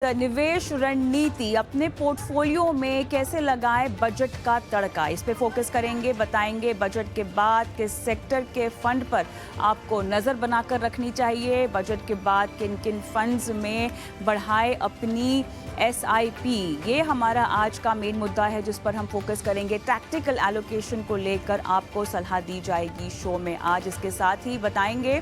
निवेश रणनीति अपने पोर्टफोलियो में कैसे लगाएं बजट का तड़का, इस पे फोकस करेंगे। बताएंगे बजट के बाद किस सेक्टर के फंड पर आपको नज़र बनाकर रखनी चाहिए, बजट के बाद किन किन फंड्स में बढ़ाए अपनी एसआईपी। ये हमारा आज का मेन मुद्दा है जिस पर हम फोकस करेंगे। टैक्टिकल एलोकेशन को लेकर आपको सलाह दी जाएगी शो में आज। इसके साथ ही बताएंगे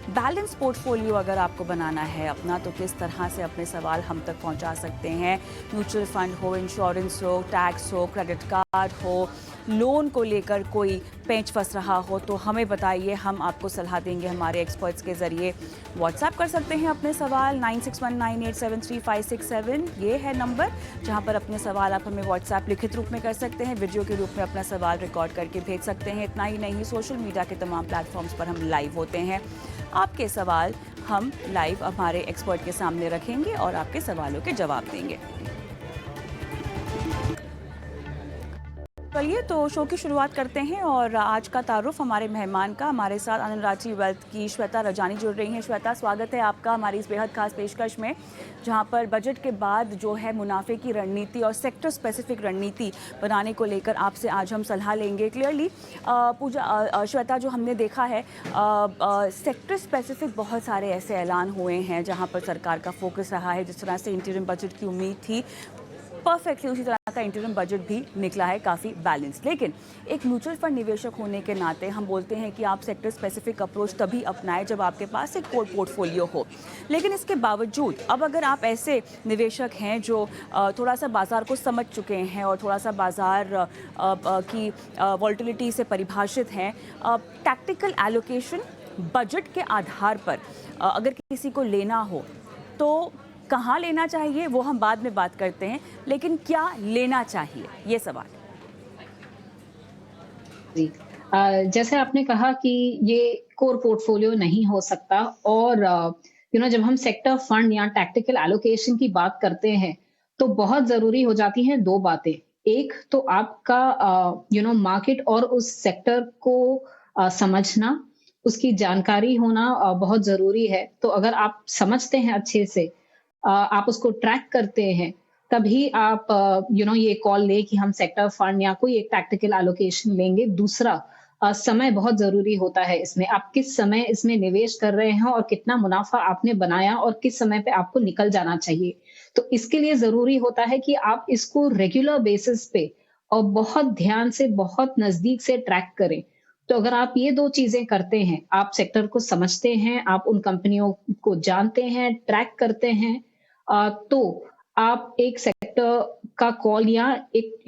बैलेंस पोर्टफोलियो अगर आपको बनाना है अपना तो किस तरह से अपने सवाल हम तक पहुंचा सकते हैं। म्यूचुअल फंड हो, इंश्योरेंस हो, टैक्स हो, क्रेडिट कार्ड हो, लोन को लेकर कोई पेंच फंस रहा हो तो हमें बताइए, हम आपको सलाह देंगे हमारे एक्सपर्ट्स के ज़रिए। व्हाट्सएप कर सकते हैं अपने सवाल 9619873567, ये है नंबर जहां पर अपने सवाल आप हमें व्हाट्सएप लिखित रूप में कर सकते हैं, वीडियो के रूप में अपना सवाल रिकॉर्ड करके भेज सकते हैं। इतना ही नहीं, सोशल मीडिया के तमाम प्लेटफॉर्म्स पर हम लाइव होते हैं। आपके सवाल हम लाइव हमारे एक्सपर्ट के सामने रखेंगे और आपके सवालों के जवाब देंगे। चलिए तो शो की शुरुआत करते हैं और आज का तारुफ हमारे मेहमान का। हमारे साथ आनंद रांची वेल्थ की श्वेता रजानी जुड़ रही हैं। श्वेता, स्वागत है आपका हमारी इस बेहद खास पेशकश में, जहां पर बजट के बाद जो है मुनाफे की रणनीति और सेक्टर स्पेसिफिक रणनीति बनाने को लेकर आपसे आज हम सलाह लेंगे। क्लियरली श्वेता, जो हमने देखा है सेक्टर स्पेसिफिक बहुत सारे ऐसे ऐलान हुए हैं जहाँ पर सरकार का फोकस रहा है। जिस तरह से इंटरिम बजट की उम्मीद थी, परफेक्टली उसी तरह का इंटरिम बजट भी निकला है, काफ़ी बैलेंस। लेकिन एक म्यूचुअल फंड निवेशक होने के नाते हम बोलते हैं कि आप सेक्टर स्पेसिफिक अप्रोच तभी अपनाएं जब आपके पास एक कोर पोर्टफोलियो हो। लेकिन इसके बावजूद अब अगर आप ऐसे निवेशक हैं जो थोड़ा सा बाज़ार को समझ चुके हैं और थोड़ा सा बाज़ार की वॉलेटिलिटी से परिभाषित हैं, टैक्टिकल एलोकेशन बजट के आधार पर अगर किसी को लेना हो तो कहाँ लेना चाहिए वो हम बाद में बात करते हैं, लेकिन क्या लेना चाहिए ये सवाल। जी, जैसे आपने कहा कि ये कोर पोर्टफोलियो नहीं हो सकता और जब हम सेक्टर फंड या टैक्टिकल एलोकेशन की बात करते हैं तो बहुत जरूरी हो जाती हैं दो बातें। एक तो आपका मार्केट और उस सेक्टर को समझना, उसकी जानकारी होना बहुत जरूरी है। तो अगर आप समझते हैं अच्छे से, आप उसको ट्रैक करते हैं, तभी आप ये कॉल ले कि हम सेक्टर फंड या कोई एक टैक्टिकल एलोकेशन लेंगे। दूसरा, समय बहुत जरूरी होता है इसमें। आप किस समय इसमें निवेश कर रहे हैं और कितना मुनाफा आपने बनाया और किस समय पे आपको निकल जाना चाहिए। तो इसके लिए जरूरी होता है कि आप इसको रेगुलर बेसिस पे और बहुत ध्यान से, बहुत नजदीक से ट्रैक करें। तो अगर आप ये दो चीजें करते हैं, आप सेक्टर को समझते हैं, आप उन कंपनियों को जानते हैं, ट्रैक करते हैं, तो आप एक सेक्टर का कॉल या एक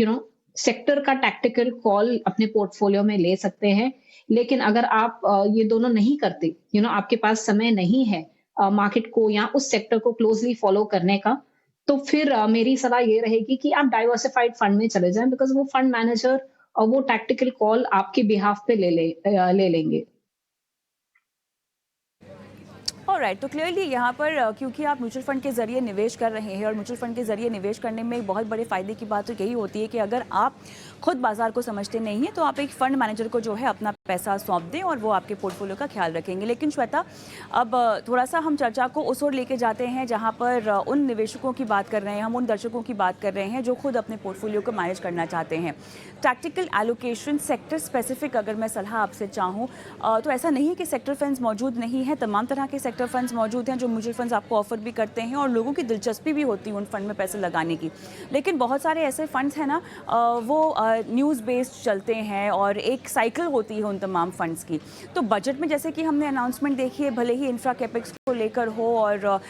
सेक्टर का टैक्टिकल कॉल अपने पोर्टफोलियो में ले सकते हैं। लेकिन अगर आप ये दोनों नहीं करते, आपके पास समय नहीं है मार्केट को या उस सेक्टर को क्लोजली फॉलो करने का, तो फिर मेरी सलाह ये रहेगी कि आप डाइवर्सिफाइड फंड में चले जाएं, बिकॉज वो फंड मैनेजर और वो टैक्टिकल कॉल आपके बिहाफ पे ले लेंगे। ऑलराइट, तो क्लियरली यहाँ पर क्योंकि आप म्यूचुअल फंड के जरिए निवेश कर रहे हैं और म्यूचुअल फंड के जरिए निवेश करने में एक बहुत बड़े फायदे की बात तो यही होती है कि अगर आप खुद बाजार को समझते नहीं हैं तो आप एक फंड मैनेजर को जो है अपना पैसा सौंप दें और वो आपके पोर्टफोलियो का ख्याल रखेंगे। लेकिन श्वेता, अब थोड़ा सा हम चर्चा को उस ओर लेके जाते हैं जहाँ पर उन निवेशकों की बात कर रहे हैं, हम उन दर्शकों की बात कर रहे हैं जो खुद अपने पोर्टफोलियो को मैनेज करना चाहते हैं। टैक्टिकल एलोकेशन सेक्टर स्पेसिफिक अगर मैं सलाह आपसे चाहूँ तो ऐसा नहीं है कि सेक्टर फंड्स मौजूद नहीं है, तमाम तरह के सेक्टर फंड्स मौजूद हैं जो म्यूचुअल फंड्स आपको ऑफर भी करते हैं और लोगों की दिलचस्पी भी होती है उन फंड में पैसे लगाने की। लेकिन बहुत सारे ऐसे फंड्स हैं ना, वो न्यूज़ बेस्ड चलते हैं और एक साइकिल होती है उन तमाम फंड्स की। तो बजट में जैसे कि हमने अनाउंसमेंट देखी है, भले ही इंफ्रा कैपेक्स को लेकर हो और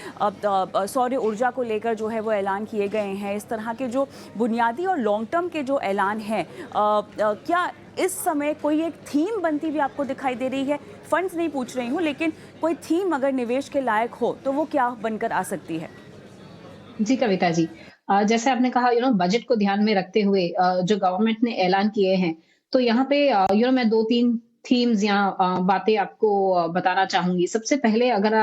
सौर ऊर्जा को लेकर जो है वो ऐलान किए गए हैं, इस तरह के जो बुनियादी और लॉन्ग टर्म के जो ऐलान हैं, क्या इस समय कोई एक थीम बनती हुई आपको दिखाई दे रही है? फंड्स नहीं पूछ रही हूँ, लेकिन कोई थीम अगर निवेश के लायक हो तो वो क्या बनकर आ सकती है? जी कविता जी, जैसे आपने कहा बजट को ध्यान में रखते हुए जो गवर्नमेंट ने ऐलान किए हैं, तो यहाँ पे मैं दो तीन थीम्स या बातें आपको बताना चाहूंगी। सबसे पहले, अगर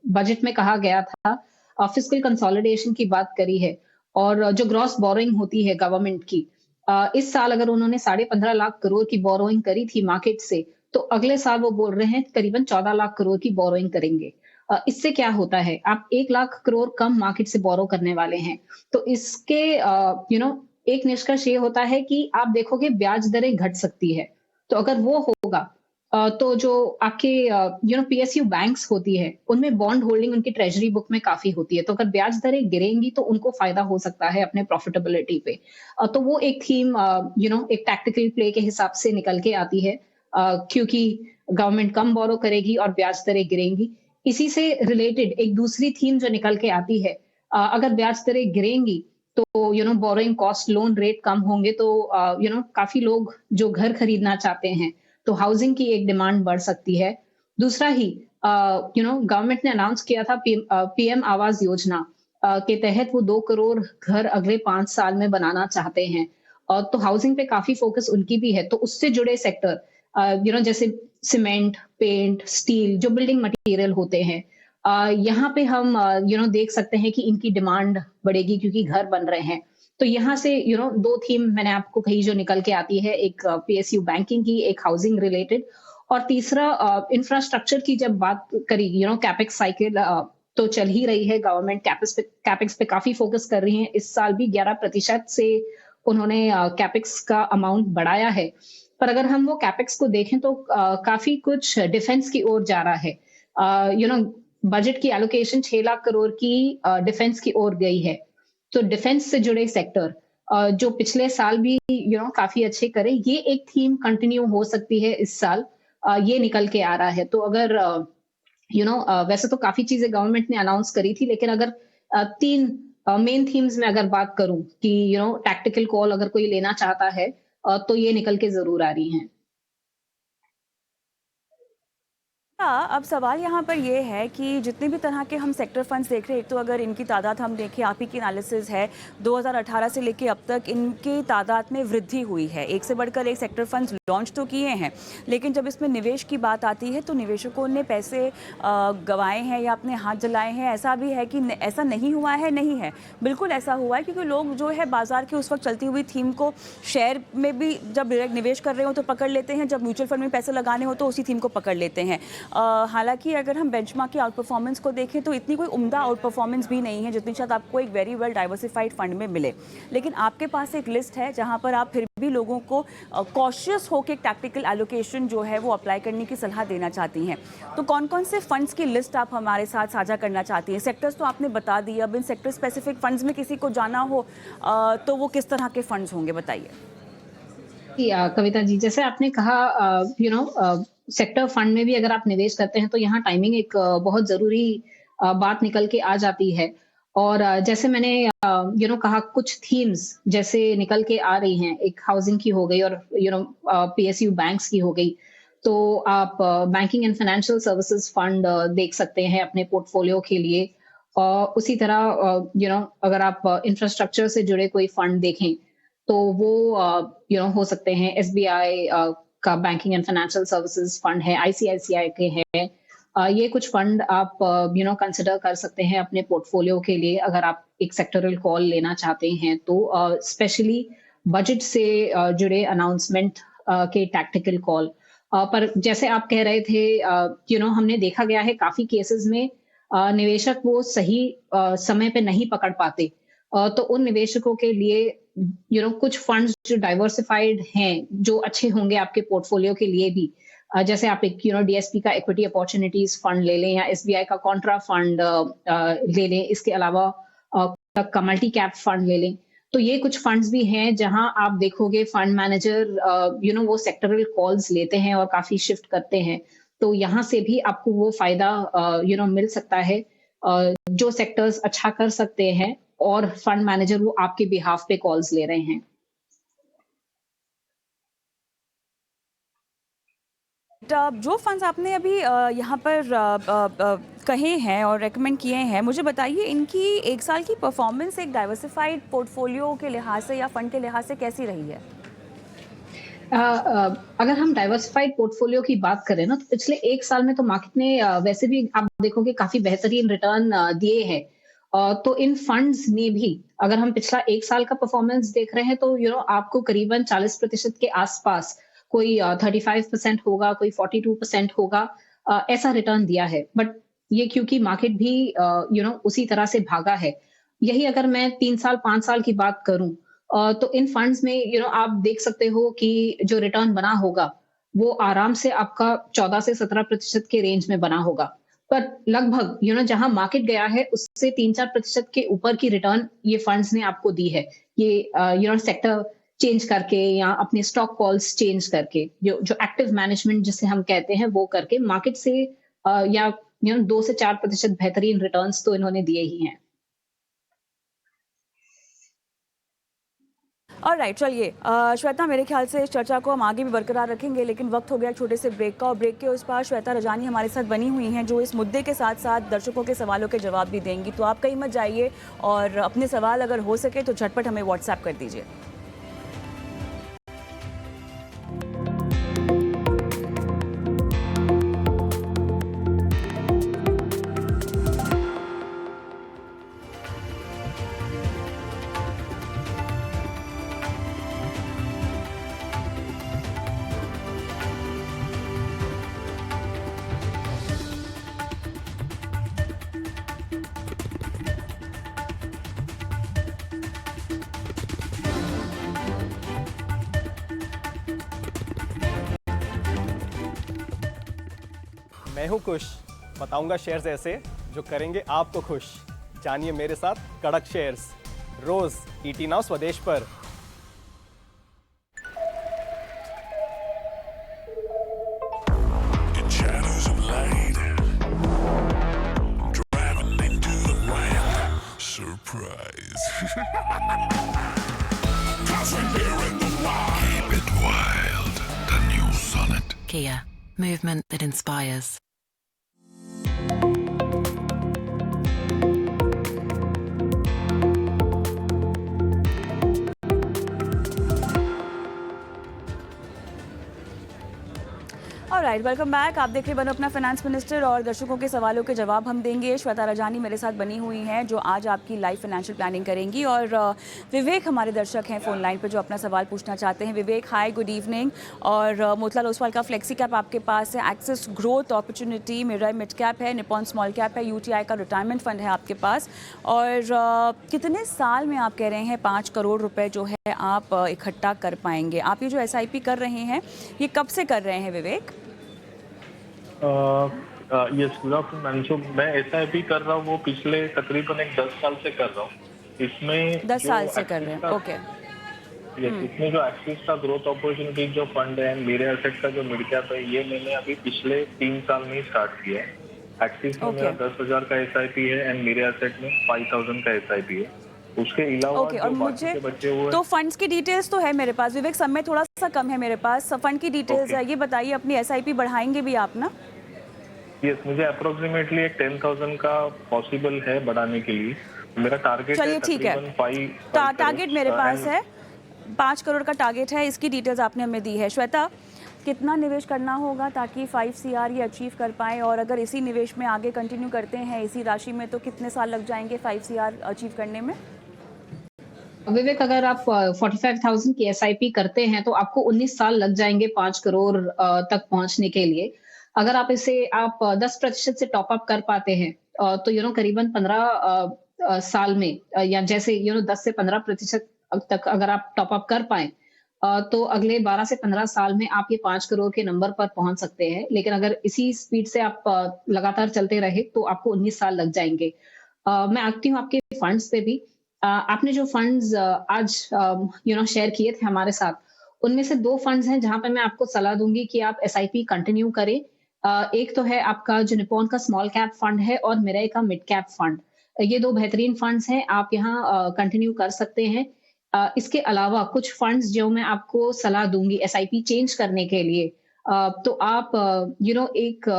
बजट में कहा गया था, फिस्कल कंसोलिडेशन की बात करी है और जो ग्रॉस बोरोइंग होती है गवर्नमेंट की, इस साल अगर उन्होंने 15.5 लाख करोड़ की बोरोइंग करी थी मार्केट से, तो अगले साल वो बोल रहे हैं करीबन 14 लाख करोड़ की बोरोइंग करेंगे। इससे क्या होता है, आप 1 लाख करोड़ कम मार्केट से बोरो करने वाले हैं। तो इसके एक निष्कर्ष ये होता है कि आप देखोगे ब्याज दरें घट सकती है। तो अगर वो होगा तो जो आपके पीएसयू बैंक्स होती है, उनमें बॉन्ड होल्डिंग उनकी ट्रेजरी बुक में काफ़ी होती है। तो अगर ब्याज दरें गिरेंगी तो उनको फ़ायदा हो सकता है अपने प्रॉफिटेबिलिटी पे। तो वो एक थीम एक टैक्टिकल प्ले के हिसाब से निकल के आती है क्योंकि गवर्नमेंट कम बोरो करेगी और ब्याज दरें गिरेंगी। इसी से रिलेटेड एक दूसरी थीम जो निकल के आती है, अगर ब्याज दरें गिरेंगी तो बोरोइंग कॉस्ट लोन रेट कम होंगे तो काफ़ी लोग जो घर खरीदना चाहते हैं तो हाउसिंग की एक डिमांड बढ़ सकती है। दूसरा ही गवर्नमेंट ने अनाउंस किया था पीएम आवास योजना के तहत वो 2 करोड़ घर अगले 5 साल में बनाना चाहते हैं। और तो हाउसिंग पे काफ़ी फ़ोकस उनकी भी है। तो उससे जुड़े सेक्टर जैसे सीमेंट, पेंट, स्टील जो बिल्डिंग मटेरियल होते हैं, यहाँ पे हम देख सकते हैं कि इनकी डिमांड बढ़ेगी क्योंकि घर बन रहे हैं। तो यहाँ से 2 थीम मैंने आपको कही जो निकल के आती है, एक पीएसयू बैंकिंग की, एक हाउसिंग रिलेटेड और तीसरा इंफ्रास्ट्रक्चर की जब बात करी, कैपेक्स साइकिल तो चल ही रही है, गवर्नमेंट कैपेक्स पे काफ़ी फोकस कर रही है। इस साल भी 11% से उन्होंने कैपेक्स का अमाउंट बढ़ाया है। पर अगर हम वो कैपेक्स को देखें तो काफ़ी कुछ डिफेंस की ओर जा रहा है। बजट की एलोकेशन 6 लाख करोड़ की डिफेंस की ओर गई है। तो डिफेंस से जुड़े सेक्टर जो पिछले साल भी काफी अच्छे करे, ये एक थीम कंटिन्यू हो सकती है इस साल। ये निकल के आ रहा है। तो अगर वैसे तो काफी चीजें गवर्नमेंट ने अनाउंस करी थी, लेकिन अगर 3 मेन थीम्स में अगर बात करूं कि टैक्टिकल कॉल अगर कोई लेना चाहता है तो ये निकल के जरूर आ रही हैं। हाँ, अब सवाल यहाँ पर ये है कि जितने भी तरह के हम सेक्टर फंड्स देख रहे हैं, एक तो अगर इनकी तादाद हम देखें, आप ही की एनालिसिस है 2018 से लेके अब तक इनकी तादाद में वृद्धि हुई है। एक से बढ़कर एक सेक्टर फंड्स लॉन्च तो किए हैं, लेकिन जब इसमें निवेश की बात आती है तो निवेशकों ने पैसे गंवाए हैं या अपने हाथ जलाए हैं। ऐसा भी है कि ऐसा नहीं हुआ है, नहीं है, बिल्कुल ऐसा हुआ है, क्योंकि लोग जो है बाजार की उस वक्त चलती हुई थीम को शेयर में भी जब डायरेक्ट निवेश कर रहे हो तो पकड़ लेते हैं, जब म्यूचुअल फंड में पैसे लगाने हो तो उसी थीम को पकड़ लेते हैं। हालांकि अगर हम बेंचमार्क की आउट परफॉर्मेंस को देखें तो इतनी कोई उम्दा आउट परफॉर्मेंस भी नहीं है जितनी शायद आपको एक वेरी वेल डाइवर्सिफाइड फंड में मिले। लेकिन आपके पास एक लिस्ट है जहां पर आप फिर भी लोगों को कॉशियस होकर टैक्टिकल एलोकेशन जो है वो अप्लाई करने की सलाह देना चाहती हैं। तो कौन कौन से फंड्स की लिस्ट आप हमारे साथ साझा करना चाहती हैं? सेक्टर्स तो आपने बता दी, अब इन सेक्टर स्पेसिफिक फंड्स में किसी को जाना हो तो वो किस तरह के फंड्स होंगे, बताइए। कविता जी, जैसे आपने कहा सेक्टर फंड में भी अगर आप निवेश करते हैं तो यहाँ टाइमिंग एक बहुत जरूरी बात निकल के आ जाती है। और जैसे मैंने कहा कुछ थीम्स जैसे निकल के आ रही हैं, एक हाउसिंग की हो गई और पीएसयू बैंक्स की हो गई। तो आप banking and financial services fund देख सकते हैं अपने पोर्टफोलियो के लिए। और उसी तरह अगर आप इंफ्रास्ट्रक्चर से जुड़े कोई फंड देखें तो वो हो सकते हैं। एसबीआई का banking and financial services fund है, आईसीआईसीआई के हैं। ये कुछ फंड आप कंसिडर कर सकते हैं अपने पोर्टफोलियो के लिए अगर आप एक सेक्टरल कॉल लेना चाहते हैं तो, स्पेशली बजट से जुड़े अनाउंसमेंट के टैक्टिकल कॉल। पर जैसे आप कह रहे थे, हमने देखा गया है काफी केसेस में निवेशक वो सही समय पे नहीं पकड़ पाते। तो उन निवेशकों के लिए कुछ फंड्स जो डाइवर्सिफाइड हैं जो अच्छे होंगे आपके पोर्टफोलियो के लिए भी, जैसे आप एक डीएसपी का इक्विटी अपॉर्चुनिटीज फंड ले लें या एसबीआई का कॉन्ट्रा फंड ले लें। इसके अलावा का मल्टी कैप फंड ले लें। तो ये कुछ फंड्स भी हैं जहां आप देखोगे फंड मैनेजर वो सेक्टरल कॉल्स लेते हैं और काफी शिफ्ट करते हैं। तो यहाँ से भी आपको वो फायदा मिल सकता है। जो सेक्टर्स अच्छा कर सकते हैं और फंड मैनेजर वो आपके बिहाफ पे कॉल्स ले रहे हैं। जो फंड्स आपने अभी यहाँ पर कहे हैं और रेकमेंड किए हैं, मुझे बताइए इनकी एक साल की परफॉर्मेंस एक डाइवर्सिफाइड पोर्टफोलियो के लिहाज से या फंड के लिहाज से कैसी रही है? अगर हम डाइवर्सिफाइड पोर्टफोलियो की बात करें ना तो पिछले 1 साल में तो मार्केट ने वैसे भी आप देखोगे काफी बेहतरीन रिटर्न दिए हैं। तो इन फंड्स ने भी अगर हम पिछला 1 साल का परफॉर्मेंस देख रहे हैं तो आपको करीबन 40% के आसपास, कोई 35% होगा, कोई 42% होगा, ऐसा रिटर्न दिया है। बट ये क्योंकि मार्केट भी उसी तरह से भागा है। यही अगर मैं 3 साल 5 साल की बात करूँ तो इन फंड्स में आप देख सकते हो कि जो रिटर्न बना होगा, वो आराम से आपका 14 से 17% के रेंज में बना होगा। पर लगभग जहाँ मार्केट गया है उससे 3-4% के ऊपर की रिटर्न ये फंड्स ने आपको दी है। ये सेक्टर चेंज करके या अपने स्टॉक कॉल्स चेंज करके जो जो एक्टिव मैनेजमेंट जिसे हम कहते हैं वो करके मार्केट से या 2 से 4% बेहतरीन रिटर्न्स तो इन्होंने दिए ही हैं। और राइट, चलिए श्वेता, मेरे ख्याल से इस चर्चा को हम आगे भी बरकरार रखेंगे, लेकिन वक्त हो गया छोटे से ब्रेक का, और ब्रेक के उस पार श्वेता रजानी हमारे साथ बनी हुई हैं जो इस मुद्दे के साथ साथ दर्शकों के सवालों के जवाब भी देंगी। तो आप कहीं मत जाइए और अपने सवाल अगर हो सके तो झटपट हमें व्हाट्सएप कर दीजिए। मैं हूं खुश, बताऊंगा शेयर्स ऐसे जो करेंगे आपको खुश। जानिए मेरे साथ कड़क शेयर्स रोज ईटी नाउ स्वदेश पर। Shadows of light driving into the wild. Surprise. 'Cause we're here in the wild. Keep it wild. The new Sonnet. Kia, movement that inspires. Alright, welcome back. आप देख रहे बनो अपना फाइनेंस मिनिस्टर, और दर्शकों के सवालों के जवाब हम देंगे। श्वेता रजानी मेरे साथ बनी हुई हैं जो आज आपकी लाइव फाइनेंशियल प्लानिंग करेंगी, और विवेक हमारे दर्शक हैं फ़ोन लाइन पर जो अपना सवाल पूछना चाहते हैं। Vivek, hi, good evening. और मोतीलाल ओसवाल का फ्लेक्सी कैप आपके पास है, Axis growth opportunity, Mirae mid cap है, निपॉन स्मॉल कैप है, यूटीआई का रिटायरमेंट फंड है आपके पास। और कितने साल में आप कह रहे हैं 5 करोड़ रुपए जो है आप इकट्ठा कर पाएंगे? आप ये जो SIP कर रहे हैं ये कब से कर रहे हैं विवेक? Yes, good afternoon. मैं SIP कर रहा हूँ वो पिछले तकरीबन 10 साल से कर रहा हूँ। इसमें 10 साल से कर रहे हैं, ओके। इसमें जो एक्सिस का ग्रोथ अपॉर्चुनिटी जो फंड है, मेरे एसेट का जो मिड कैप है, ये मैंने अभी पिछले 3 साल में ही स्टार्ट किया है। एक्सिस में मेरा 10,000 का SIP है एंड मेरे एसेट में 5,000 का SIP है। उसके अलावा और मुझे तो फंड्स की डिटेल्स तो है मेरे पास विवेक, समय थोड़ा सा कम है मेरे पास, फंड की डिटेल्स है। ये बताइए, अपनी SIP बढ़ाएंगे भी आप ना? यस, मुझे अप्रोक्सीमेटली 10,000 का पॉसिबल है बढ़ाने के लिए। मेरा टारगेट चलिए ठीक है, टारगेट मेरे पास है 5 करोड़ का टारगेट है। इसकी डिटेल्स आपने हमें दी है। श्वेता, कितना निवेश करना होगा ताकि 5 CR ये अचीव कर पाएँ, और अगर इसी निवेश में आगे कंटिन्यू करते हैं इसी राशि में तो कितने साल लग जाएंगे 5 CR अचीव करने में? विवेक, अगर आप 45,000 की SIP करते हैं तो आपको 19 साल लग जाएंगे 5 करोड़ तक पहुंचने के लिए। अगर आप इसे 10% से टॉप अप कर पाते हैं तो करीबन 15 साल में या जैसे 10 से 15% तक अगर आप टॉप अप कर पाए तो अगले 12 से 15 साल में आप ये 5 करोड़ के नंबर पर पहुंच सकते हैं। लेकिन अगर इसी स्पीड से आप लगातार चलते रहे तो आपको 19 साल लग जाएंगे। मैं आती हूँ आपके फंड्स पे भी। आपने जो फंड्स आज शेयर किए थे हमारे साथ, उनमें से 2 फंड्स हैं जहां पे मैं आपको सलाह दूंगी कि आप SIP कंटिन्यू करें। एक तो है आपका जो निपॉन का स्मॉल कैप फंड है और मिराई का मिड कैप फंड। ये 2 बेहतरीन फंड्स हैं, आप यहाँ कंटिन्यू कर सकते हैं। इसके अलावा कुछ फंड्स जो मैं आपको सलाह दूंगी SIP चेंज करने के लिए, तो आप एक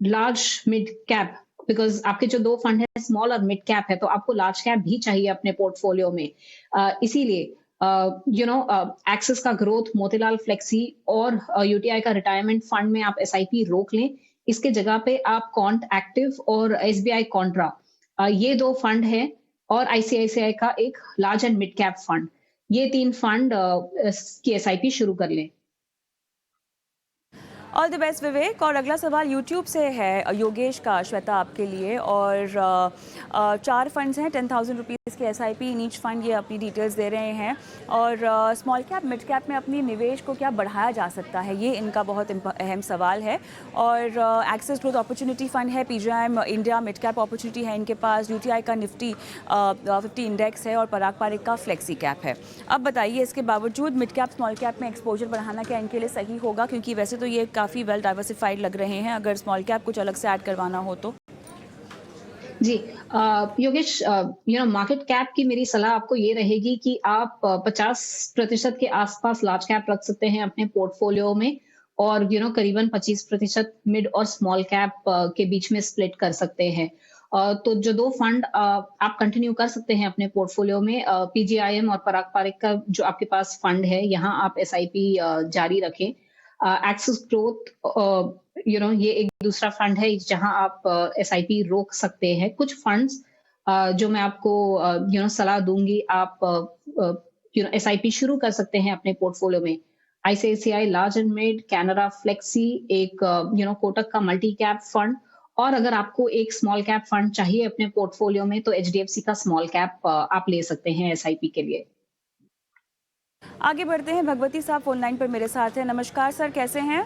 लार्ज मिड कैप, बिकॉज आपके जो 2 फंड है स्मॉल और मिड कैप है, तो आपको लार्ज कैप भी चाहिए अपने पोर्टफोलियो में। इसीलिए एक्सिस का ग्रोथ, मोतीलाल फ्लेक्सी और UTI का रिटायरमेंट फंड में आप SIP रोक लें। इसके जगह पे आप कॉन्ट एक्टिव और SBI कॉन्ट्रा, ये 2 फंड है, और ICICI का एक large and mid cap fund, ये 3 फंड की SIP शुरू कर लें। ऑल द बेस्ट विवेक। और अगला सवाल यूट्यूब से है योगेश का, श्वेता आपके लिए। और 4 फंड्स हैं, 10,000 रुपीज़ के SIP इन ईच फंड, ये अपनी डिटेल्स दे रहे हैं। और स्मॉल कैप मिड कैप में अपनी निवेश को क्या बढ़ाया जा सकता है, ये इनका बहुत अहम सवाल है। और एक्सेस ग्रोथ अपॉर्चुनिटी फंड है, PGIM India mid cap opportunity है इनके पास, UTI का निफ्टी 50 इंडेक्स है और पराग पारिक का फ्लेक्सी कैप है। अब बताइए इसके बावजूद मिड कैप स्मॉल कैप में एक्सपोजर बढ़ाना क्या इनके लिए सही होगा, क्योंकि वैसे तो ये काफ़ी वेल डाइवर्सिफाइड लग रहे हैं, अगर स्मॉल कैप कुछ अलग से ऐड करवाना हो तो? जी योगेश, मार्केट कैप की मेरी सलाह आपको ये रहेगी कि आप 50% के आसपास लार्ज कैप रख सकते हैं अपने पोर्टफोलियो में, और करीबन 25% मिड और स्मॉल कैप के बीच में स्प्लिट कर सकते हैं। तो जो 2 फंड आप कंटिन्यू कर सकते हैं अपने पोर्टफोलियो में, PGIM और पराग पारिक का जो आपके पास फंड है, यहाँ आप SIP जारी रखें। एक्सेस ग्रोथ ये एक दूसरा फंड है जहां आप SIP रोक सकते हैं। कुछ फंड्स जो मैं आपको सलाह दूंगी, आप SIP शुरू कर सकते हैं अपने पोर्टफोलियो में। ICICI large and mid, Canara flexi, एक कोटक का मल्टी कैप फंड, और अगर आपको एक स्मॉल कैप फंड चाहिए अपने पोर्टफोलियो में तो HDFC का स्मॉल कैप आप ले सकते हैं SIP के लिए। आगे बढ़ते हैं, भगवती साहब फोन लाइन पर मेरे साथ हैं। नमस्कार सर, कैसे हैं?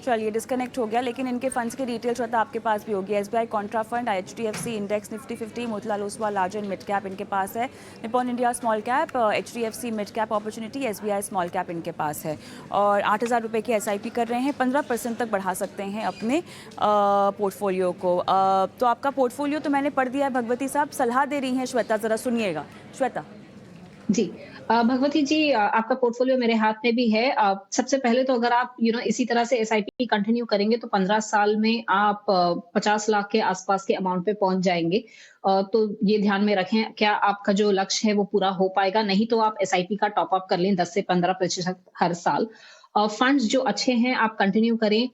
चलिए डिस्कनेक्ट हो गया, लेकिन इनके फंड्स की डिटेल श्वेता आपके पास भी होगी। SBI Contra fund, HDFC index Nifty 50, Motilal Oswal large and mid cap इनके पास है, Nippon India small cap, HDFC mid cap opportunity, SBI small cap इनके पास है। और 8,000 रुपये की SIP कर रहे हैं, 15% तक बढ़ा सकते हैं अपने पोर्टफोलियो को। तो आपका पोर्टफोलियो तो मैंने पढ़ दिया है भगवती साहब, सलाह दे रही हैं श्वेता, ज़रा सुनिएगा। श्वेता जी भगवती जी, आपका पोर्टफोलियो मेरे हाथ में भी है। सबसे पहले तो अगर आप इसी तरह से SIP कंटिन्यू करेंगे तो 15 साल में आप 50 लाख के आसपास के अमाउंट पे पहुंच जाएंगे। तो ये ध्यान में रखें, क्या आपका जो लक्ष्य है वो पूरा हो पाएगा? नहीं तो आप SIP का टॉप अप कर लें 10 से 15% हर साल। फंड्स जो अच्छे हैं आप कंटिन्यू करें,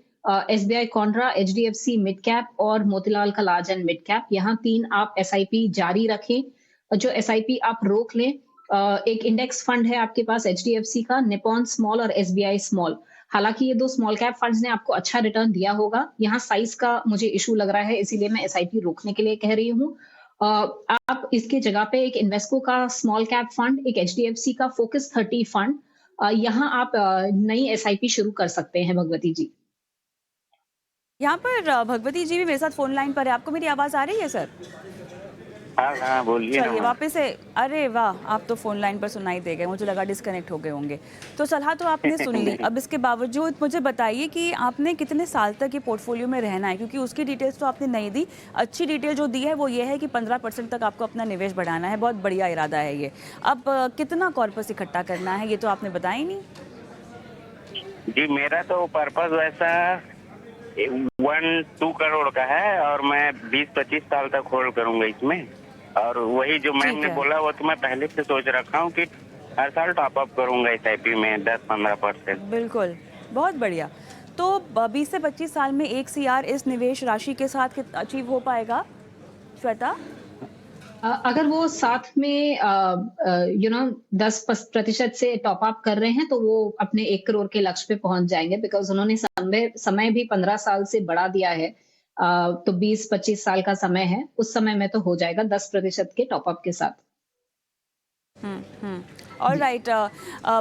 SBI Contra, HDFC mid cap और मोतीलाल का लार्ज एंड मिड कैप, यहाँ 3 आप SIP जारी रखें। जो SIP आप रोक लें, एक इंडेक्स फंड है आपके पास HDFC का, निप्पॉन स्मॉल और SBI स्मॉल। हालांकि ये 2 स्मॉल कैप फंड्स ने आपको अच्छा रिटर्न दिया होगा, यहाँ साइज का मुझे इशू लग रहा है, इसीलिए मैं SIP रोकने के लिए कह रही हूँ। आप इसके जगह पे एक इन्वेस्को का स्मॉल कैप फंड, एक HDFC का फोकस 30 फंड, यहाँ आप नई SIP शुरू कर सकते हैं भगवती जी। यहाँ पर भगवती जी भी मेरे साथ फोन लाइन पर है, आपको मेरी आवाज़ आ रही है सर? हाँ बोलिए। चलिए वापस से, अरे वाह, आप तो फोन लाइन पर सुनाई दे गए, मुझे लगा डिस्कनेक्ट हो गए होंगे। तो सलाह तो आपने सुन ली, अब इसके बावजूद मुझे बताइए कि आपने कितने साल तक ये पोर्टफोलियो में रहना है, क्योंकि उसकी डिटेल्स तो आपने नहीं दी। अच्छी डिटेल जो दी है वो ये है कि 15% तक आपको अपना निवेश बढ़ाना है, बहुत बढ़िया इरादा है ये। अब कितना कॉर्पस इकट्ठा करना है ये तो आपने बताया ही नहीं। जी मेरा तो पर्पस वैसा 1-2 करोड़ का है, और मैं 20-25 साल तक होल्ड करूंगा इसमें। और वही जो मैम ने बोला वो तो मैं पहले से सोच रखा हूँ कि हर साल टॉप अप करूंगा SIP में 10-15%। बिल्कुल, बहुत बढ़िया। तो 20 से 25 साल में 1 CR इस निवेश राशि के साथ अचीव हो पाएगा श्वेता? अगर वो साथ में 10% से टॉप अप कर रहे हैं तो वो अपने 1 करोड़ के लक्ष्य पे पहुंच जाएंगे, बिकॉज उन्होंने समय भी 15 साल से बढ़ा दिया है। तो 20-25 साल का समय है, उस समय में तो हो जाएगा 10% के टॉप अप के साथ। ऑल राइट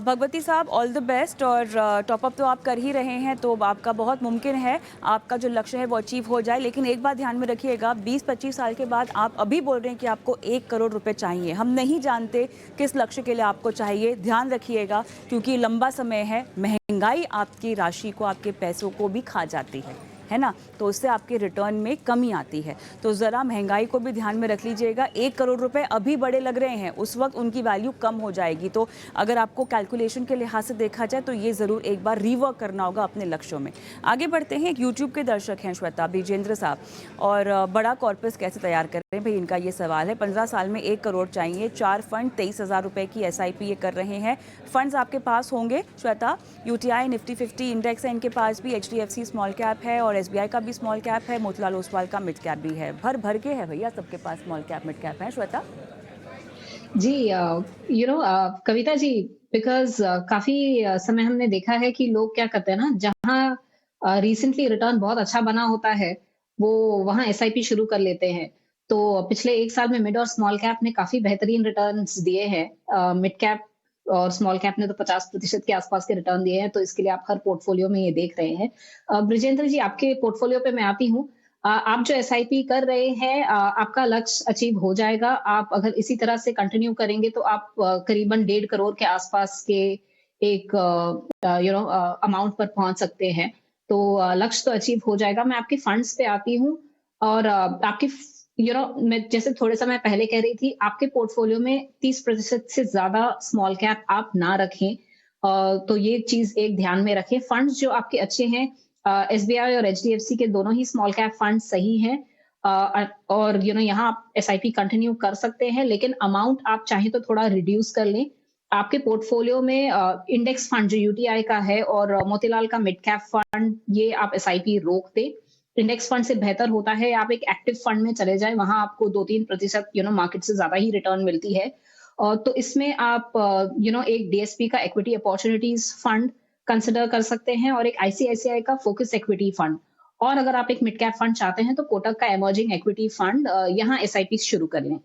भगवती साहब, ऑल द बेस्ट। और टॉपअप तो आप कर ही रहे हैं, तो आपका बहुत मुमकिन है आपका जो लक्ष्य है वो अचीव हो जाए। लेकिन एक बात ध्यान में रखिएगा, 20-25 साल के बाद आप अभी बोल रहे हैं कि आपको 1 करोड़ रुपए चाहिए, हम नहीं जानते किस लक्ष्य के लिए आपको चाहिए, ध्यान रखिएगा, क्योंकि लंबा समय है। महंगाई आपकी राशि को, आपके पैसों को भी खा जाती है ना, तो उससे आपके रिटर्न में कमी आती है। तो ज़रा महंगाई को भी ध्यान में रख लीजिएगा। 1 करोड़ रुपए अभी बड़े लग रहे हैं, उस वक्त उनकी वैल्यू कम हो जाएगी। तो अगर आपको कैलकुलेशन के लिहाज से देखा जाए तो ये ज़रूर एक बार रिवर्क करना होगा अपने लक्ष्यों में। आगे बढ़ते हैं, एक यूट्यूब के दर्शक हैं श्वेता विजेंद्र साहब, और बड़ा कॉर्पस कैसे तैयार कर रहे हैं भाई, इनका ये सवाल है। 15 साल में 1 करोड़ चाहिए, 4 फंड, 23,000 रुपये की SIP ये कर रहे हैं। फंड्स आपके पास होंगे श्वेता, UTI निफ्टी 50 इंडेक्स है इनके पास भी, HDFC स्मॉल कैप है और SBI का भी स्मॉल कैप है, मोतीलाल ओसवाल का मिड कैप भी है। भर भर के है भैया, सबके पास स्मॉल कैप मिड कैप है। श्वेता जी कविता जी, बिकॉज़ काफ़ी समय हमने देखा है कि लोग क्या करते हैं ना, जहाँ रिसेंटली रिटर्न बहुत अच्छा बना होता है, वो वहाँ एसआईपी शुरू कर लेते हैं। तो पिछले 1 साल में मिड और स्मॉल कैप ने काफ़ी बेहतरीन रिटर्न्स दिए हैं। मिड कैप और स्मॉल कैप ने तो 50% के आसपास के रिटर्न दिए हैं, तो इसके लिए आप हर पोर्टफोलियो में ये देख रहे हैं। बृजेंद्र जी, आपके पोर्टफोलियो पे मैं आती हूँ। आप जो एसआईपी कर रहे हैं, आपका लक्ष्य अचीव हो जाएगा। आप अगर इसी तरह से कंटिन्यू करेंगे तो आप करीबन 1.5 करोड़ के आसपास के एक अमाउंट पर पहुंच सकते हैं। तो लक्ष्य तो अचीव हो जाएगा। मैं आपके फंड्स पे आती हूँ और आपकी मैं जैसे थोड़े समय पहले कह रही थी, आपके पोर्टफोलियो में 30% से ज्यादा स्मॉल कैप आप ना रखें। तो ये चीज एक ध्यान में रखें। फंड्स जो आपके अच्छे हैं, एसबीआई और एचडीएफसी के दोनों ही स्मॉल कैप फंड सही हैं। और यहाँ आप एसआईपी कंटिन्यू कर सकते हैं, लेकिन अमाउंट आप चाहें तो थोड़ा रिड्यूस कर लें। आपके पोर्टफोलियो में इंडेक्स फंड जो यूटीआई का है और मोतीलाल का मिड कैप फंड, ये आप एसआईपी रोक दें। इंडेक्स फंड से बेहतर होता है आप एक एक्टिव फंड में चले जाएं, वहां आपको 2-3% मार्केट से ज्यादा ही रिटर्न मिलती है। तो इसमें आप एक डीएसपी का इक्विटी अपॉर्चुनिटीज फंड कंसिडर कर सकते हैं और एक आईसीआईसीआई का फोकस इक्विटी फंड। और अगर आप एक मिड कैप फंड चाहते हैं तो कोटक का इमर्जिंग इक्विटी फंड, यहाँ एसआईपी शुरू कर लें।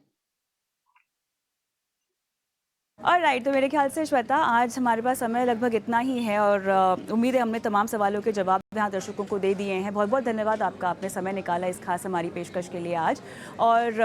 और राइट, तो मेरे ख्याल से श्वेता, आज हमारे पास समय लगभग इतना ही है और उम्मीद है हमने तमाम सवालों के जवाब यहाँ दर्शकों को दे दिए हैं। बहुत बहुत धन्यवाद आपका, आपने समय निकाला इस खास हमारी पेशकश के लिए आज। और